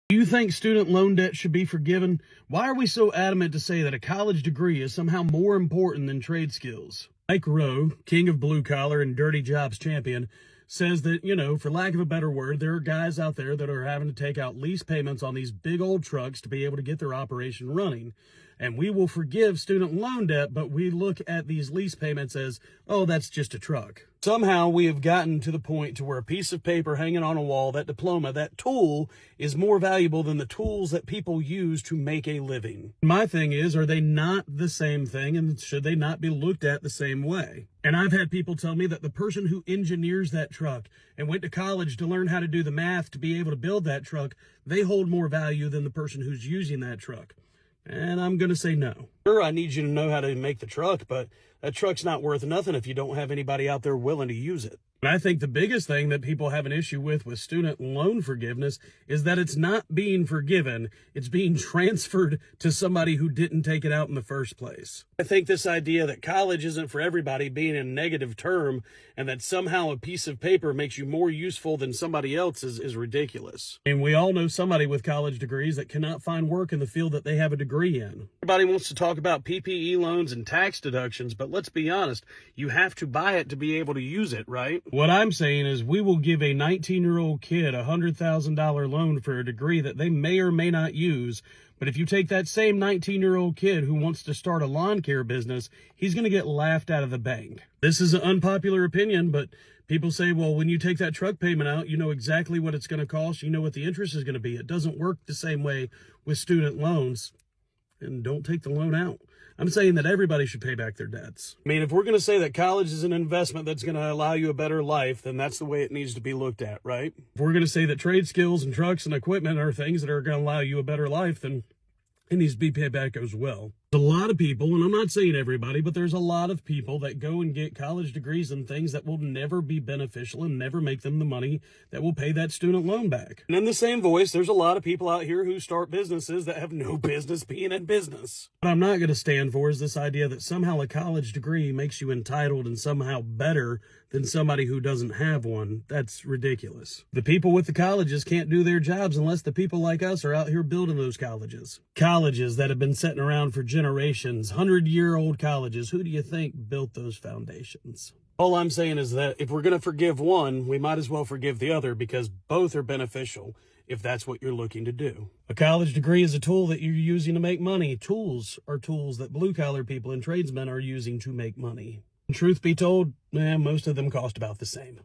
Do you think student loan debt should be forgiven? Why are we so adamant to say that a college degree is somehow more important than trade skills? Mike Rowe, king of blue collar and dirty jobs champion, says that, for lack of a better word, there are guys out there that are having to take out lease payments on these big old trucks to be able to get their operation running. And we will forgive student loan debt, but we look at these lease payments as, oh, that's just a truck. Somehow we have gotten to the point to where a piece of paper hanging on a wall, that diploma, that tool is more valuable than the tools that people use to make a living. My thing is, are they not the same thing, and should they not be looked at the same way? And I've had people tell me that the person who engineers that truck and went to college to learn how to do the math to be able to build that truck, they hold more value than the person who's using that truck. And I'm going to say no. Sure, I need you to know how to make the truck, but that truck's not worth nothing if you don't have anybody out there willing to use it. And I think the biggest thing that people have an issue with student loan forgiveness is that it's not being forgiven. It's being transferred to somebody who didn't take it out in the first place. I think this idea that college isn't for everybody being a negative term and that somehow a piece of paper makes you more useful than somebody else is ridiculous. And we all know somebody with college degrees that cannot find work in the field that they have a degree in. Everybody wants to talk about PPE loans and tax deductions, but let's be honest, you have to buy it to be able to use it, right? What I'm saying is we will give a 19-year-old kid a $100,000 loan for a degree that they may or may not use. But if you take that same 19-year-old kid who wants to start a lawn care business, he's going to get laughed out of the bank. This is an unpopular opinion, but people say, well, when you take that truck payment out, you know exactly what it's going to cost. You know what the interest is going to be. It doesn't work the same way with student loans. And don't take the loan out. I'm saying that everybody should pay back their debts. I mean, if we're going to say that college is an investment that's going to allow you a better life, then that's the way it needs to be looked at, right? If we're going to say that trade skills and trucks and equipment are things that are going to allow you a better life, then it needs to be paid back as well. A lot of people, and I'm not saying everybody, but there's a lot of people that go and get college degrees in things that will never be beneficial and never make them the money that will pay that student loan back. And in the same voice, there's a lot of people out here who start businesses that have no business being in business. What I'm not going to stand for is this idea that somehow a college degree makes you entitled and somehow better than somebody who doesn't have one. That's ridiculous. The people with the colleges can't do their jobs unless the people like us are out here building those colleges. Colleges that have been sitting around for generations, 100-year-old colleges. Who do you think built those foundations? All I'm saying is that if we're going to forgive one, we might as well forgive the other because both are beneficial if that's what you're looking to do. A college degree is a tool that you're using to make money. Tools are tools that blue-collar people and tradesmen are using to make money. And truth be told, most of them cost about the same.